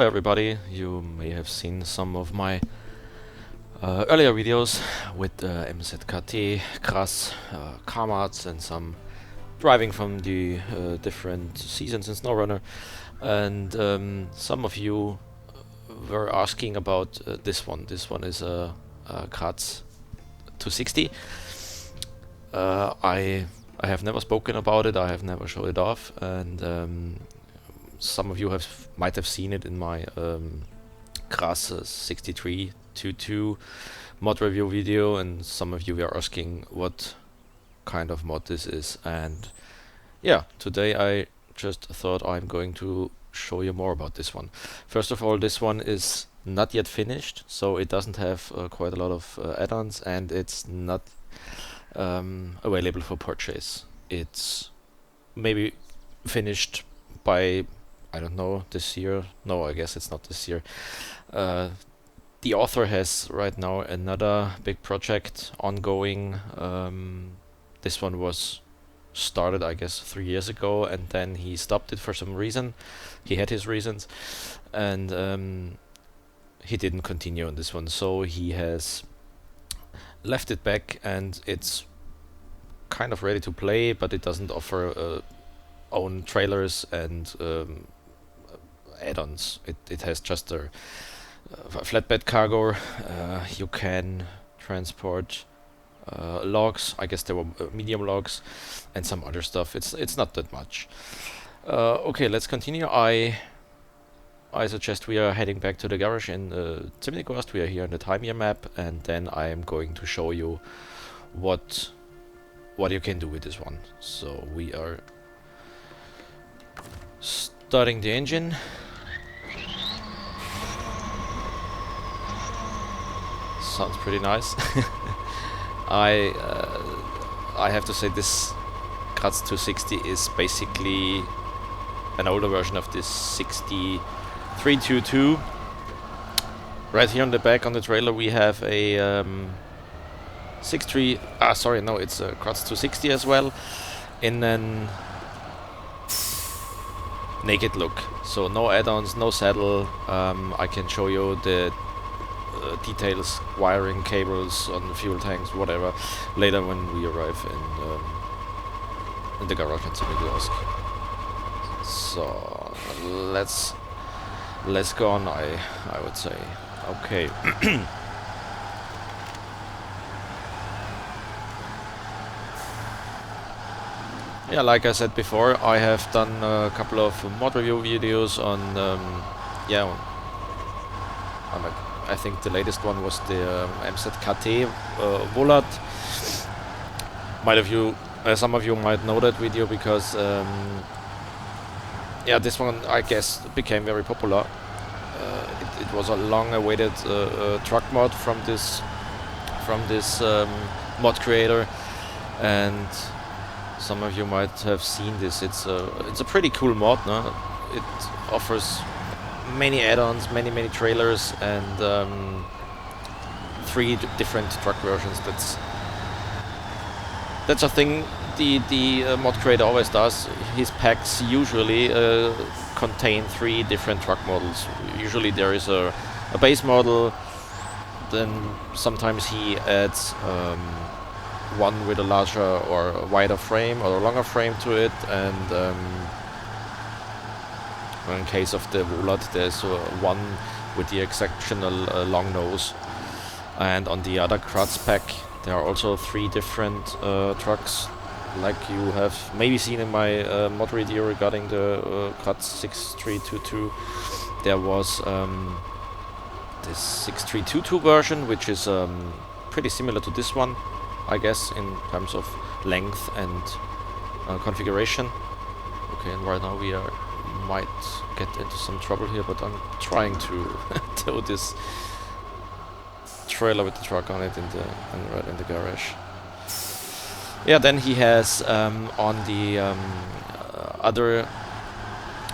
Hello everybody, you may have seen some of my earlier videos with MZKT, KrAZ, KrAZ and some driving from the different seasons in Snowrunner, and some of you were asking about this one. This one is a KrAZ 260. I have never spoken about it, I have never showed it off, and some of you might have seen it in my KrAZ 6322 mod review video, and some of you were asking what kind of mod this is. And yeah, today I just thought I'm going to show you more about this one. First of all, this one is not yet finished, so it doesn't have quite a lot of add-ons, and it's not available for purchase. It's maybe finished by, I don't know, this year. No, I guess it's not this year. The author has right now another big project ongoing. This one was started, I guess, 3 years ago, and then he stopped it for some reason. He had his reasons, and he didn't continue on this one, so he has left it back, and it's kind of ready to play, but it doesn't offer own trailers and add-ons. It has just a flatbed cargo. You can transport logs. I guess there were medium logs and some other stuff. It's not that much. Okay, let's continue. I suggest we are heading back to the garage in Zimnigost. We are here on the time year map, and then I am going to show you what you can do with this one. So we are starting the engine. Sounds pretty nice. I have to say this KrAZ 260 is basically an older version of this 6322. Right here on the back on the trailer we have a it's a KrAZ 260 as well, in an naked look. So no add-ons, no saddle. I can show you the details, wiring, cables on the fuel tanks, whatever, later when we arrive in the garage at Zimnigost. So let's go on. I would say. Okay. Yeah, like I said before, I have done a couple of mod review videos on I think the latest one was the MZKT Volat. Some of you might know that video because this one, I guess, became very popular. It was a long-awaited truck mod from this mod creator, and some of you might have seen this. It's a pretty cool mod, no? It offers many add-ons, many trailers, and 3 different truck versions. That's a thing the mod creator always does. His packs usually contain 3 different truck models. Usually there is a base model, then sometimes he adds one with a larger or a wider frame or a longer frame to it, and in case of the Volat there's one with the exceptional long nose. And on the other KrAZ pack there are also 3 different trucks, like you have maybe seen in my mod video regarding the KrAZ 6322. There was this 6322 version, which is pretty similar to this one, I guess, in terms of length and configuration. Okay, and right now we might get into some trouble here, but I'm trying to tow this trailer with the truck on it right in the garage. Yeah, then he has on the other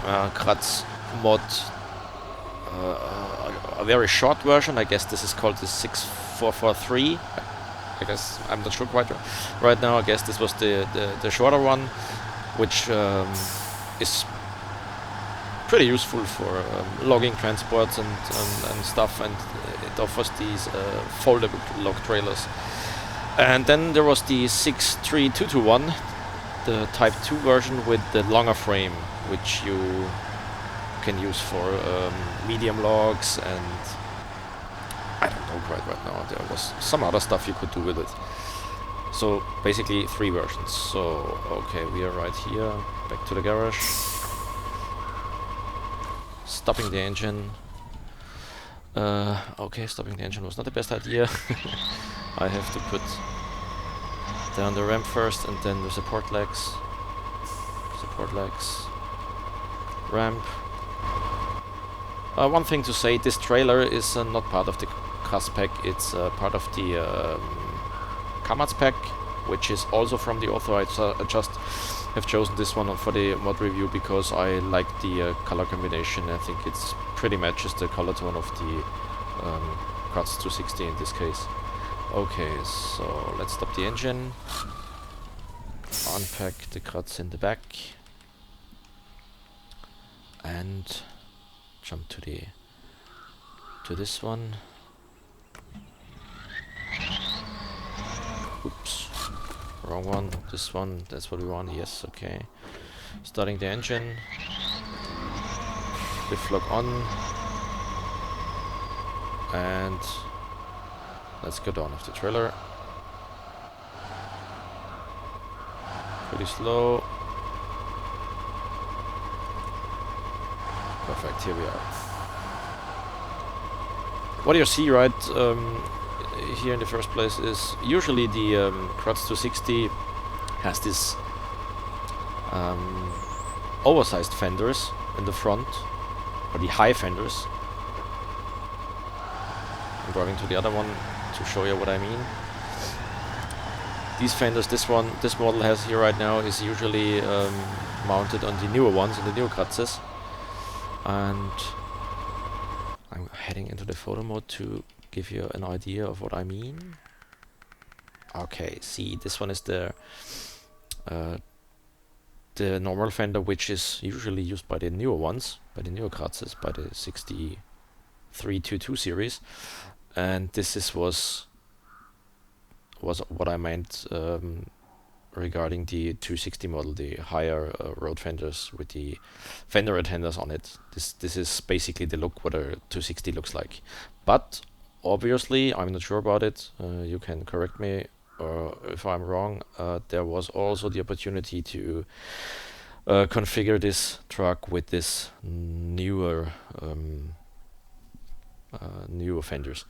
KrAZ mod a very short version. I guess this is called the 6443. I guess I'm not sure quite right now. I guess this was the shorter one, which is pretty useful for logging transports and stuff, and it offers these foldable log trailers. And then there was the 63221, the Type 2 version with the longer frame, which you can use for medium logs, and I don't know right now, there was some other stuff you could do with it. So basically 3 versions. So okay, we are right here, back to the garage, stopping the engine. Okay, stopping the engine was not the best idea. I have to put down the ramp first and then the support legs, ramp. One thing to say, this trailer is not part of the KrAZ pack, it's part of the KrAZ pack, which is also from the author. I just have chosen this one for the mod review because I like the color combination. I think it's pretty matches the color tone of the KrAZ 260 in this case. Okay, so let's stop the engine, unpack the KrAZ in the back, and jump to this one. Oops, wrong one. This one, that's what we want. Yes, okay. Starting the engine. Lift lock on. And let's go down off the trailer. Pretty slow. Perfect, here we are. What you see right here in the first place is usually the KrAZ 260 has this oversized fenders in the front, or the high fenders. I'm driving to the other one to show you what I mean. These fenders, this model has here right now, is usually mounted on the newer ones, in the newer KrAZs. And I'm heading into the photo mode to give you an idea of what I mean. Okay, see, this one is the normal fender, which is usually used by the newer ones, by the newer KrAZs, by the 6322 series. And this was what I meant regarding the 260 model, the higher road fenders with the fender attenders on it. This is basically the look what a 260 looks like. But obviously, I'm not sure about it. You can correct me if I'm wrong. There was also the opportunity to configure this truck with this newer fenders.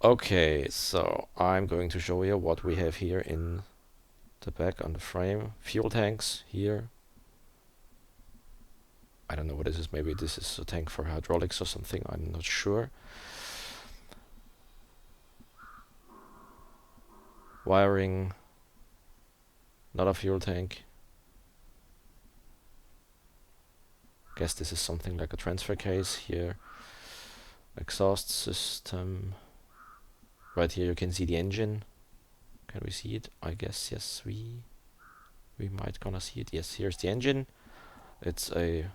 Okay, so I'm going to show you what we have here in the back on the frame. Fuel tanks here. I don't know what this is. Maybe this is a tank for hydraulics or something. I'm not sure. Wiring. Another fuel tank. Guess this is something like a transfer case here. Exhaust system. Right here you can see the engine. Can we see it? I guess yes, we might gonna see it. Yes, here's the engine. It's a,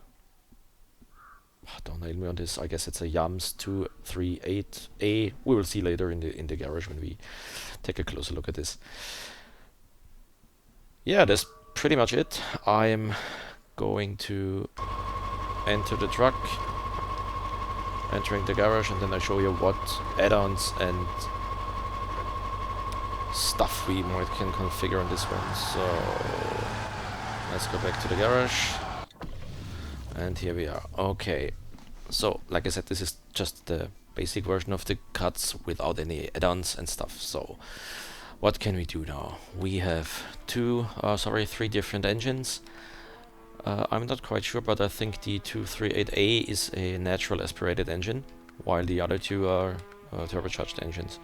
don't nail me on this, I guess it's a YAMS 238A. We will see later in the garage when we take a closer look at this. Yeah, that's pretty much it. I'm going to enter the truck, entering the garage, and then I show you what add-ons and stuff we can configure on this one. So let's go back to the garage, and here we are. Okay, so like I said, this is just the basic version of the KrAZ without any add-ons and stuff. So what can we do now? We have three different engines. I'm not quite sure, but I think the 238A is a natural aspirated engine, while the other two are turbocharged engines.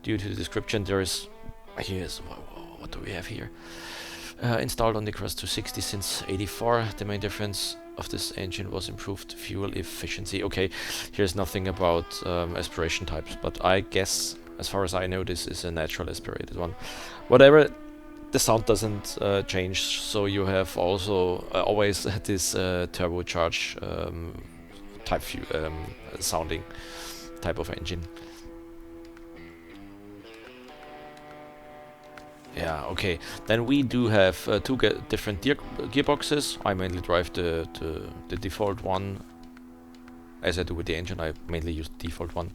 Due to the description, there is, what do we have here? Installed on the KrAZ 260 since '84. The main difference of this engine was improved fuel efficiency. Okay, here's nothing about aspiration types, but I guess, as far as I know, this is a natural aspirated one. Whatever, the sound doesn't change, so you have also always this turbocharge type sounding type of engine. Yeah, okay. Then we do have two different gearboxes. I mainly drive the default one. As I do with the engine, I mainly use the default one.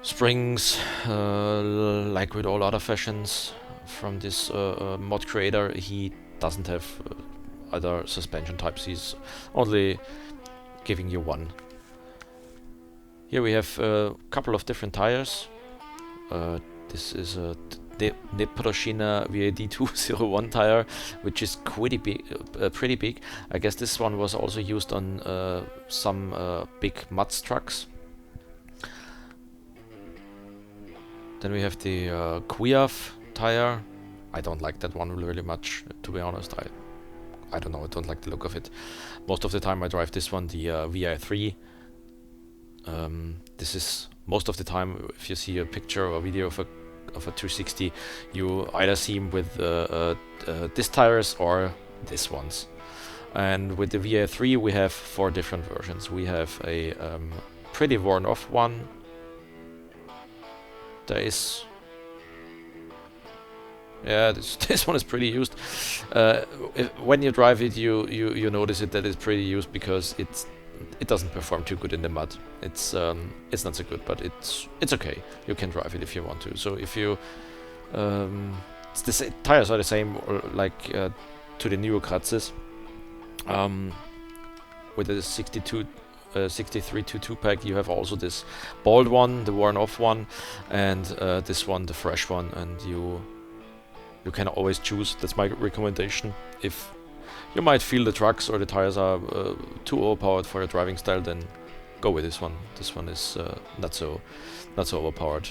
Springs, like with all other fashions from this mod creator, he doesn't have other suspension types. He's only giving you one. Here we have a couple of different tires. This is a Neproshina VAD 201 tire, which is pretty big. I guess this one was also used on some big MUDs trucks. Then we have the KrAZ tire. I don't like that one really much, to be honest. I don't know, I don't like the look of it. Most of the time I drive this one, the VI3. This is most of the time, if you see a picture or a video of a 260, you either see him with this tires or this ones. And with the VI3 we have 4 different versions. We have a pretty worn off one. There is, yeah, this one is pretty used. When you drive it, you notice it that it's pretty used because it doesn't perform too good in the mud. It's not so good, but it's okay. You can drive it if you want to. So if you it's the tires are the same like to the newer KrAZs. With the 63 2 pack, you have also this bald one, the worn off one, and this one, the fresh one, and you can always choose. That's my recommendation. If you might feel the trucks or the tires are too overpowered for your driving style, then go with this one. This one is not so overpowered.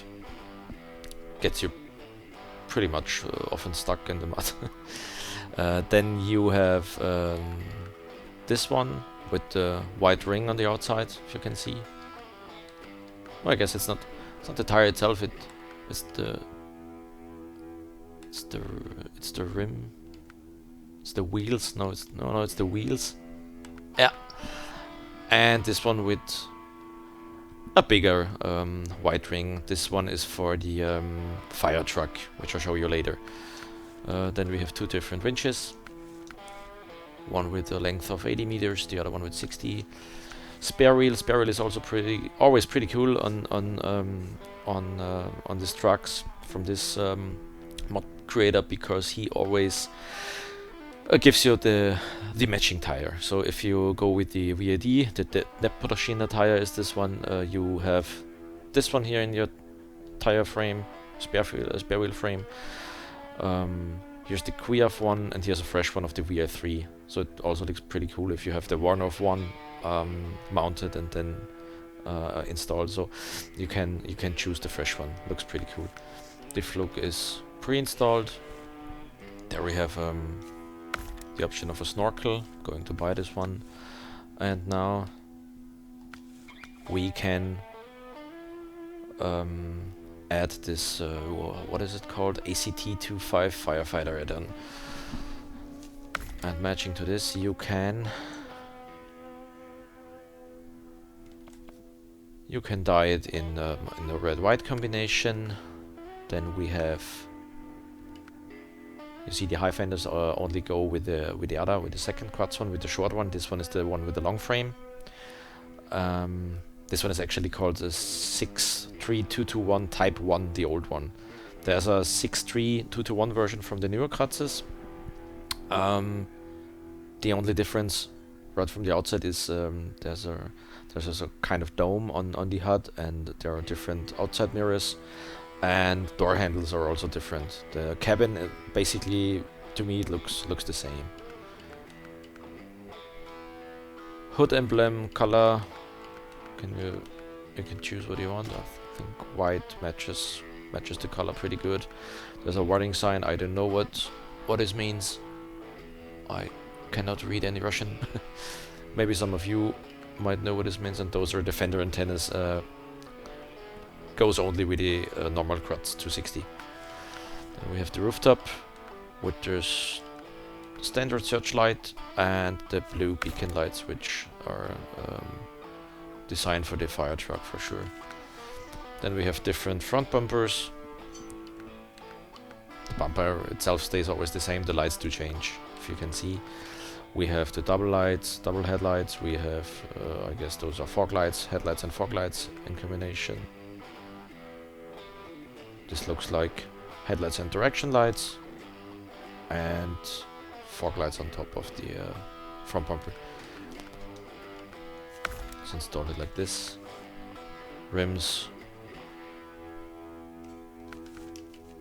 Gets you pretty much often stuck in the mud. Then you have this one with the white ring on the outside, if you can see. Well, I guess it's not the tire itself. It's the rim. It's the wheels. No, it's the wheels. Yeah. And this one with a bigger white ring. This one is for the fire truck, which I'll show you later. Then we have 2 different winches. One with a length of 80 meters, the other one with 60. Spare wheel. Spare wheel is also always pretty cool on these trucks from this mod creator, because he always gives you the matching tire. So if you go with the VAD, the Neproshina tire is this one. You have this one here in your tire frame, spare wheel frame. Here's the KrAZ one, and here's a fresh one of the VI3. So it also looks pretty cool if you have the worn-off one mounted and then installed. So you can choose the fresh one. Looks pretty cool. Diff look is pre-installed. There we have the option of a snorkel. Going to buy this one, and now we can add this, what is it called? ACT25 firefighter add-on. And matching to this, you can dye it in the red-white combination. Then we have, you see the high fenders only go with the second KrAZ one, with the short one. This one is the one with the long frame. This one is actually called the 63221 Type 1, the old one. There's a 63221 version from the newer KrAZs. The only difference right from the outside is there's a kind of dome on the HUD, and there are different outside mirrors, and door handles are also different. The cabin basically, to me, it looks the same. Hood emblem color. You can choose what you want. I think white matches the color pretty good. There's a warning sign. I don't know what this means. I cannot read any Russian. Maybe some of you might know what this means. And those are the fender antennas. Goes only with the normal KrAZ 260. Then we have the rooftop with the standard searchlight and the blue beacon lights, which are designed for the fire truck for sure. Then we have different front bumpers. The bumper itself stays always the same, the lights do change, if you can see. We have the double lights, double headlights. We have, I guess those are fog lights, headlights and fog lights in combination. This looks like headlights and direction lights, and fog lights on top of the front bumper. Let's install it like this. Rims.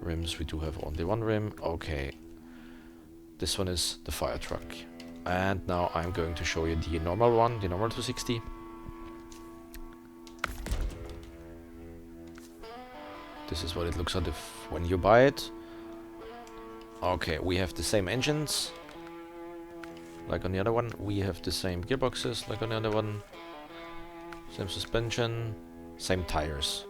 Rims, we do have only one rim. Okay. This one is the fire truck. And now I'm going to show you the normal one, the normal 260. This is what it looks like when you buy it. Okay, we have the same engines like on the other one. We have the same gearboxes like on the other one. Same suspension, same tires.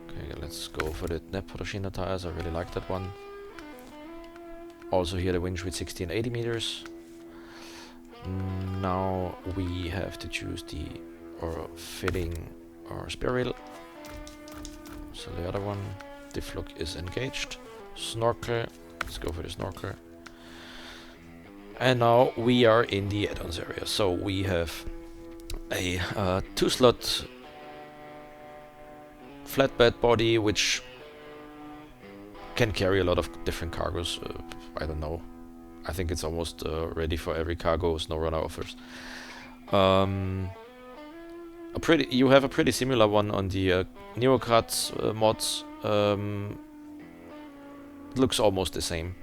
Okay, let's go for the Neporoshina tires. I really like that one. Also here the winch with 60 and 80 meters. Now we have to choose the fitting our spare wheel. So the other one, diff lock is engaged. Snorkel, let's go for the snorkel. And now we are in the add-ons area. So we have a 2-slot flatbed body which can carry a lot of different cargos. I don't know. I think it's almost ready for every cargo Snowrunner offers. You have a pretty similar one on the newer KrAZ mods. Looks almost the same.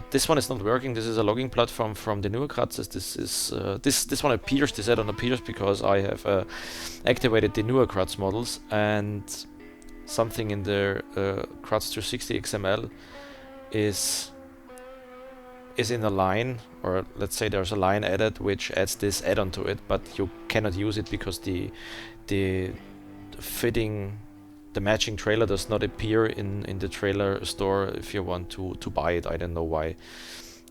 This one is not working. This is a logging platform from the newer KrAZ. This one appears. This add-on appears because I have activated the newer KrAZ models, and something in the KrAZ 260 XML is in a line, or let's say there's a line added which adds this add-on to it, but you cannot use it because the matching trailer does not appear in the trailer store if you want to buy it. I don't know why.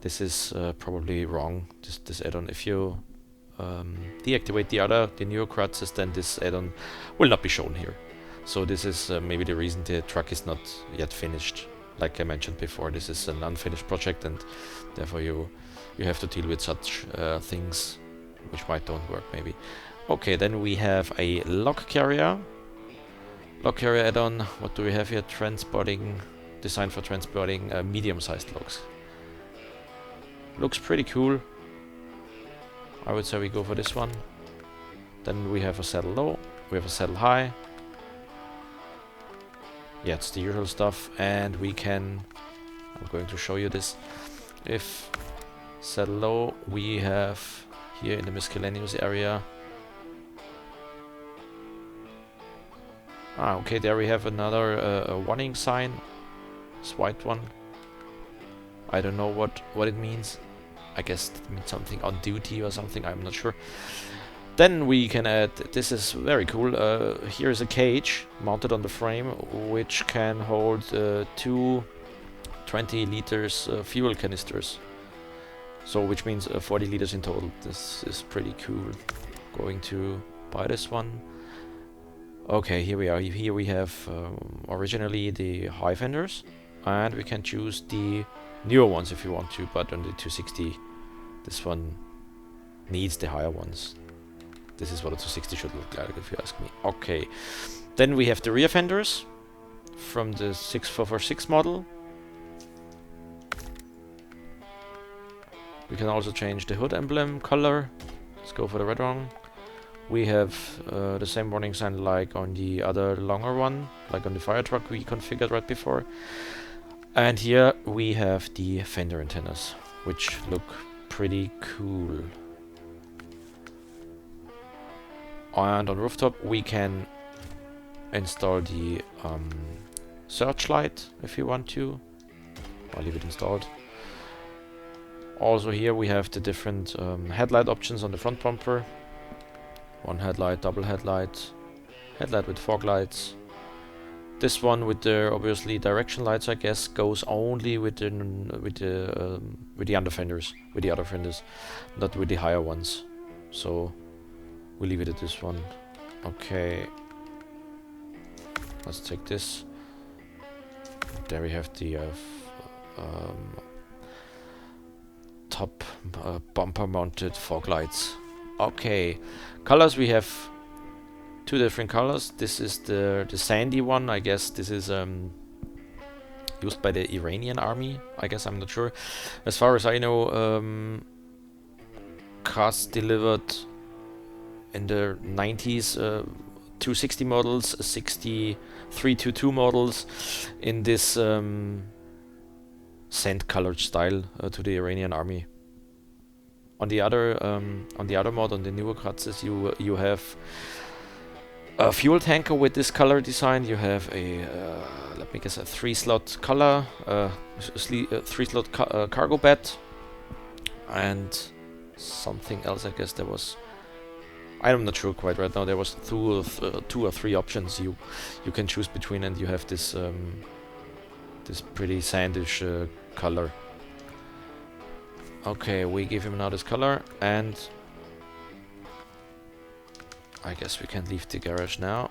This is probably wrong, this add-on. If you deactivate the newer KrAZs, then this add-on will not be shown here. So this is maybe the reason the truck is not yet finished. Like I mentioned before, this is an unfinished project, and therefore you have to deal with such things which might don't work maybe. Okay, then we have a log carrier. Log carrier add-on. What do we have here? Transporting, designed for transporting medium-sized logs. Looks pretty cool. I would say we go for this one. Then we have a saddle low, we have a saddle high. Yeah, it's the usual stuff, and we can, I'm going to show you this. If saddle low, we have here in the miscellaneous area. Ah, okay, there we have another warning sign. This white one. I don't know what it means. I guess it means something on duty or something, I'm not sure. Then we can add, this is very cool, here is a cage mounted on the frame which can hold 2 20 liters fuel canisters. So which means 40 liters in total. This is pretty cool. Going to buy this one. Okay, here we are. Here we have originally the high fenders, and we can choose the newer ones if you want to, but on the 260 this one needs the higher ones. This is what a 260 should look like if you ask me. Okay, then we have the rear fenders from the 6446 model. We can also change the hood emblem color. Let's go for the red one. We have the same warning sign like on the other longer one, like on the fire truck we configured right before. And here we have the fender antennas, which look pretty cool. And on rooftop we can install the searchlight if you want to. I'll leave it installed. Also here we have the different headlight options on the front bumper. One headlight, double headlight, headlight with fog lights, This one with the obviously direction lights, I guess, goes only with the under fenders, not with the higher ones. So we'll leave it at this one. Okay, let's take this. There we have the top bumper mounted fog lights. Okay, colors, we have two different colors. This is the sandy one. I guess this is used by the Iranian army. I guess, I'm not sure. As far as I know, KrAZ delivered in the 90s 260 models, 6322 models in this sand colored style to the Iranian army. On the other mod, on the newer KrAZs, you have a fuel tanker with this color design. You have a let me guess, a 3-slot color, 3-slot cargo bed, and something else. I guess there was, I'm not sure quite right now. There was two or three options you can choose between, and you have this this pretty sandish color. Okay, we give him now this color, and I guess we can leave the garage now,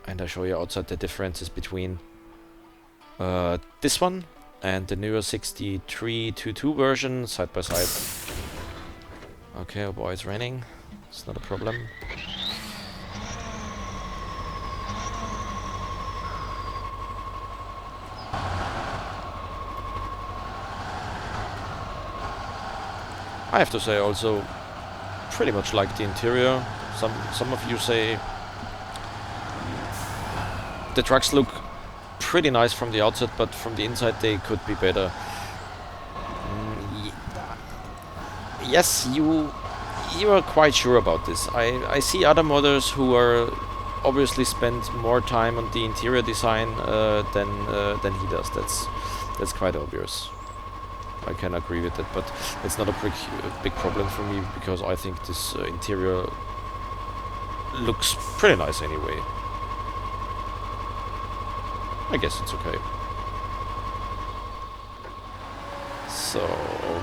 and I show you outside the differences between this one and the newer 6322 version side by side. Okay, oh boy, it's raining. It's not a problem. I have to say, also pretty much like the interior. Some of you say the trucks look pretty nice from the outside, but from the inside they could be better. Yes, you are quite sure about this. I see other modders who are obviously spend more time on the interior design than he does. That's quite obvious. I can agree with that, but it's not a big problem for me, because I think this interior looks pretty nice anyway. I guess it's okay. So,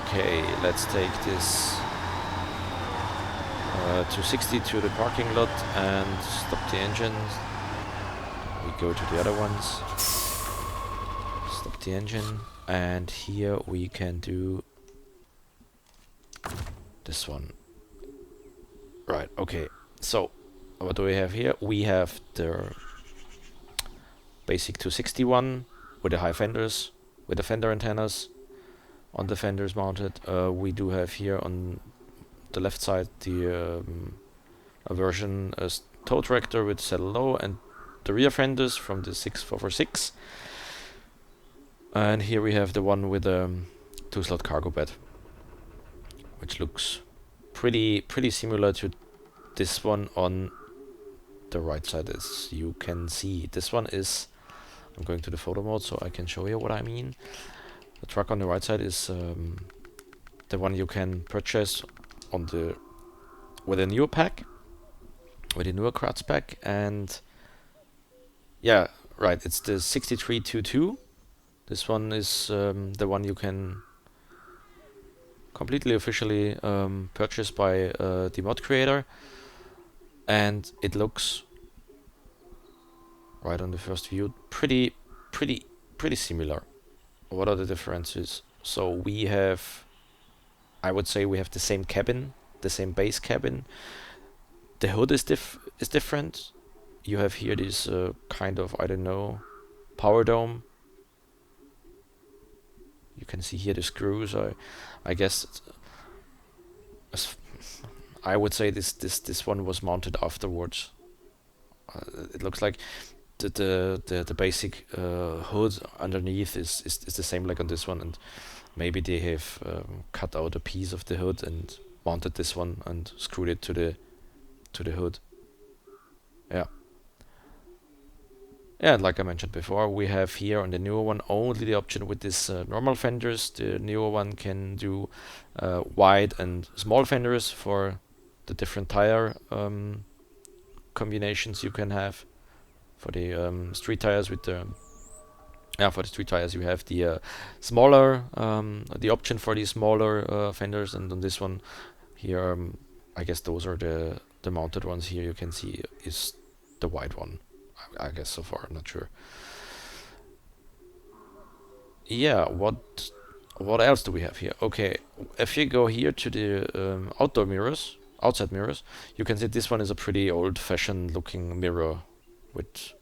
okay, let's take this 260 to the parking lot and stop the engine. We go to the other ones. Stop the engine. And here we can do this one. Right, okay. So, what do we have here? We have the basic 261 with the high fenders, with the fender antennas on the fenders mounted. We do have here on the left side the a version as tow tractor with saddle low, and the rear fenders from the 6446. And here we have the one with a 2-slot cargo bed, which looks pretty similar to this one on the right side, as you can see. This one is, I'm going to the photo mode so I can show you what I mean. The truck on the right side is the one you can purchase on the with a newer pack, with a newer KrAZ pack, and yeah, right, it's the 6322. This one is the one you can completely officially purchase by the mod creator, and it looks, right on the first view, pretty similar. What are the differences? So we have, I would say we have the same cabin, the same base cabin. The hood is different. You have here this kind of, I don't know, power dome. You can see here the screws. I guess I would say this one was mounted afterwards. It looks like the basic hood underneath is the same like on this one, and maybe they have cut out a piece of the hood and mounted this one and screwed it to the hood. Yeah. Yeah, like I mentioned before, we have here on the newer one only the option with this normal fenders. The newer one can do wide and small fenders for the different tire combinations you can have street tires with the for the street tires you have the smaller the option for the smaller fenders, and on this one here I guess those are the mounted ones. Here you can see is the wide one, I guess so far, I'm not sure. Yeah, what else do we have here? Okay, if you go here to the outside mirrors, you can see this one is a pretty old-fashioned looking mirror with,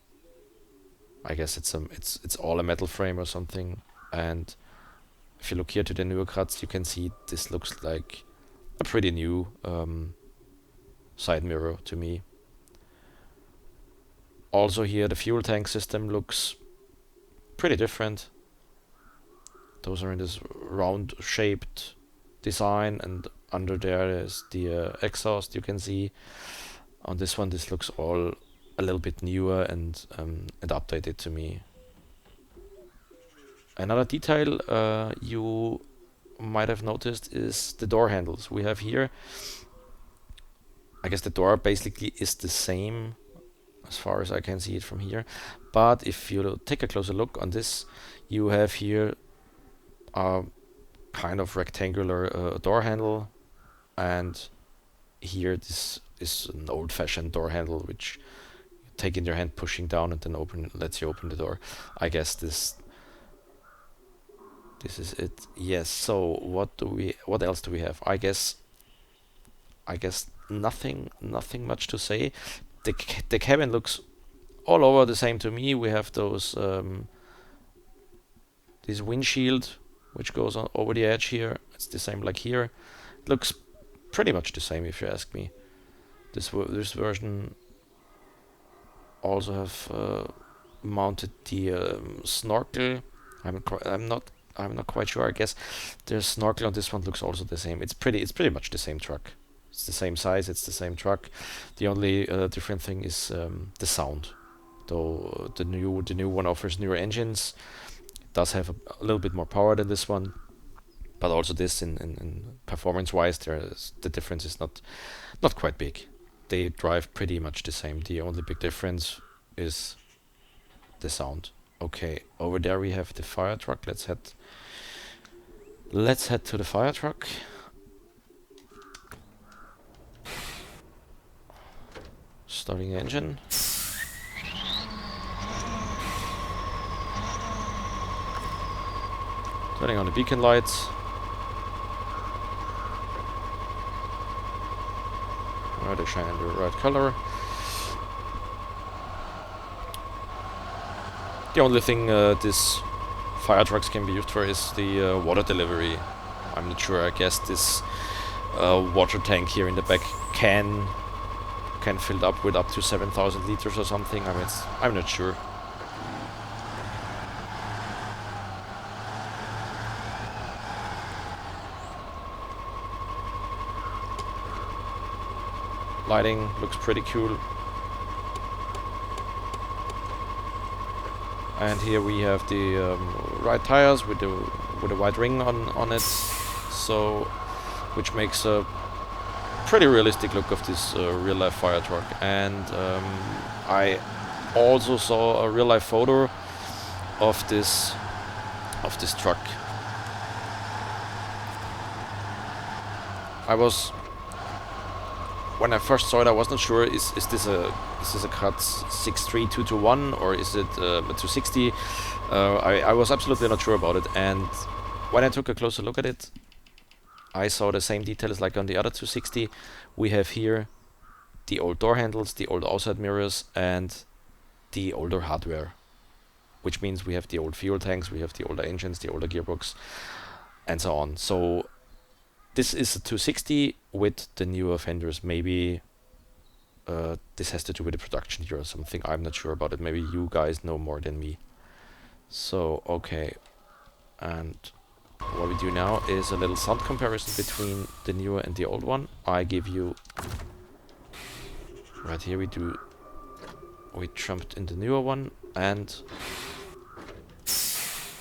I guess it's all a metal frame or something. And if you look here to the newer KrAZ, you can see this looks like a pretty new side mirror to me. Also here the fuel tank system looks pretty different. Those are in this round shaped design, and under there is the exhaust you can see. On this one this looks all a little bit newer and updated to me. Another detail you might have noticed is the door handles we have here. I guess the door basically is the same as far as I can see it from here, but if you take a closer look on this, you have here a kind of rectangular door handle, and here this is an old-fashioned door handle which you take in your hand, pushing down, and then lets you open the door. I guess this is it. Yes. So what else do we have? I guess nothing much to say. The cabin looks all over the same to me. We have those this windshield which goes on over the edge here. It's the same like here. It looks pretty much the same if you ask me. This version also have mounted the snorkel. I'm not quite sure. I guess the snorkel on this one looks also the same. It's pretty much the same truck. It's the same size. It's the same truck. The only different thing is the sound. Though the new one offers newer engines. It does have a little bit more power than this one, but also this in performance-wise, the difference is not quite big. They drive pretty much the same. The only big difference is the sound. Okay, over there we have the fire truck. Let's head to the fire truck. Starting engine. Turning on the beacon lights. Right, they shine in the right color. The only thing this fire trucks can be used for is the water delivery. I'm not sure. I guess this water tank here in the back can fill up with up to 7,000 liters or something. I mean, I'm not sure. Lighting looks pretty cool. And here we have the right tires with a white ring on it, so which makes a pretty realistic look of this real life fire truck. And I also saw a real life photo of this truck. When I first saw it, I wasn't sure, is this a KrAZ 63221 or is it a 260? I was absolutely not sure about it, and when I took a closer look at it, I saw the same details like on the other 260. We have here the old door handles, the old outside mirrors, and the older hardware, which means we have the old fuel tanks, we have the older engines, the older gearbox, and so on. So this is a 260 with the newer fenders. Maybe this has to do with the production year or something. I'm not sure about it. Maybe you guys know more than me. So, okay. And what we do now is a little sound comparison between the newer and the old one. I give you... Right here we jumped in the newer one, and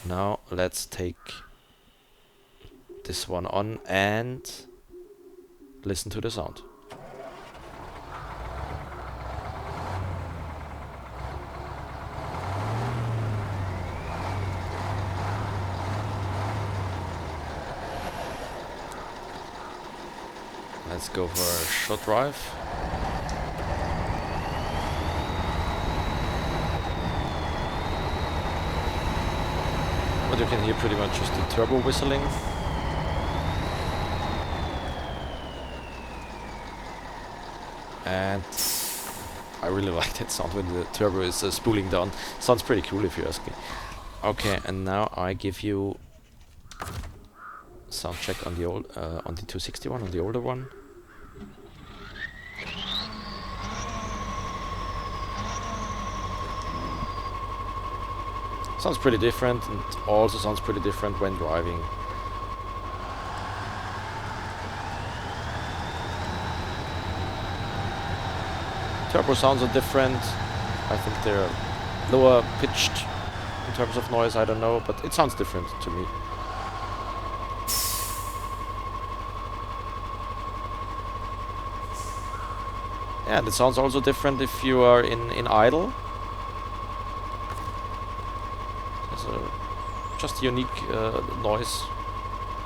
now let's take this one on and listen to the sound. Let's go for a short drive. What you can hear pretty much is the turbo whistling. And I really like that sound when the turbo is spooling down. Sounds pretty cool if you ask me. Okay, and now I give you sound check on the old, on the 261, on the older one. Sounds pretty different, and also sounds pretty different when driving. Turbo sounds are different. I think they're lower pitched in terms of noise, I don't know, but it sounds different to me. Yeah, and it sounds also different if you are in idle. There's a just unique noise,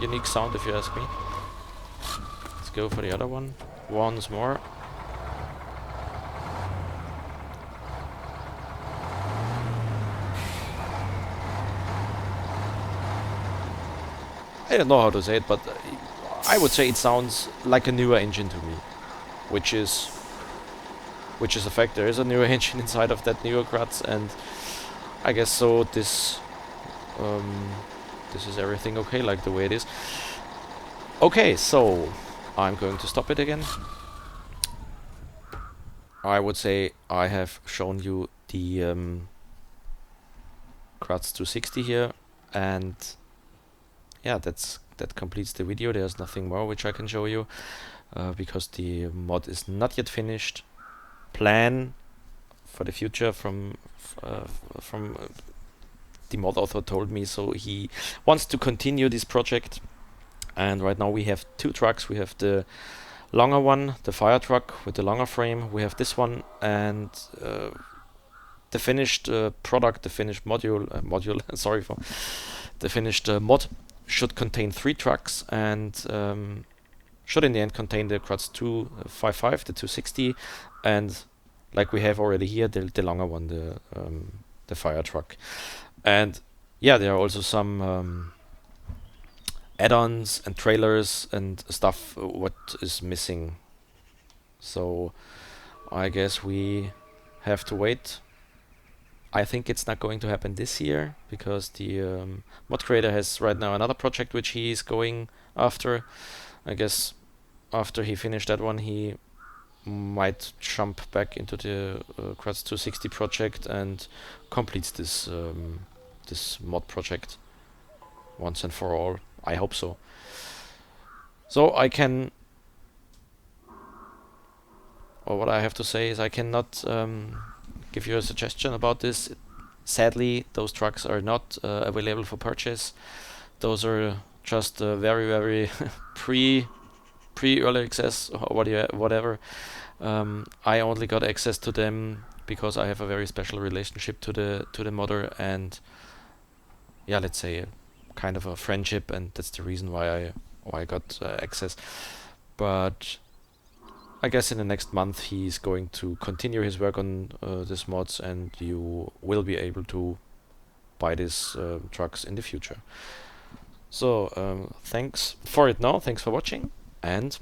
unique sound if you ask me. Let's go for the other one once more. I don't know how to say it, but I would say it sounds like a newer engine to me, which is a fact. There is a newer engine inside of that newer KrAZ, and I guess so. This is everything okay, like the way it is. Okay, so I'm going to stop it again. I would say I have shown you the KrAZ 260 here, and yeah, that completes the video. There's nothing more which I can show you because the mod is not yet finished. Plan for the future from the mod author told me, so he wants to continue this project. And right now we have two trucks. We have the longer one, the fire truck with the longer frame. We have this one, and the finished product, the finished module. Sorry for the finished mod should contain 3 trucks, and should in the end contain the KrAZ 255, the 260, and like we have already here, the longer one, the fire truck. And yeah, there are also some add-ons and trailers and stuff what is missing. So I guess we have to wait. I think it's not going to happen this year because the mod creator has right now another project which he is going after. I guess after he finished that one, he might jump back into the KrAZ 260 project and completes this this mod project once and for all. I hope so. So I can, or what I have to say is I cannot give you a suggestion about this. Sadly, those trucks are not available for purchase. Those are just very, very pre-early access or whatever. I only got access to them because I have a very special relationship to the modder, and yeah, let's say kind of a friendship, and that's the reason why I got access. But I guess in the next month he's going to continue his work on these mods, and you will be able to buy these trucks in the future. So thanks for it now, thanks for watching, and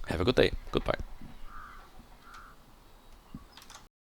have a good day. Goodbye.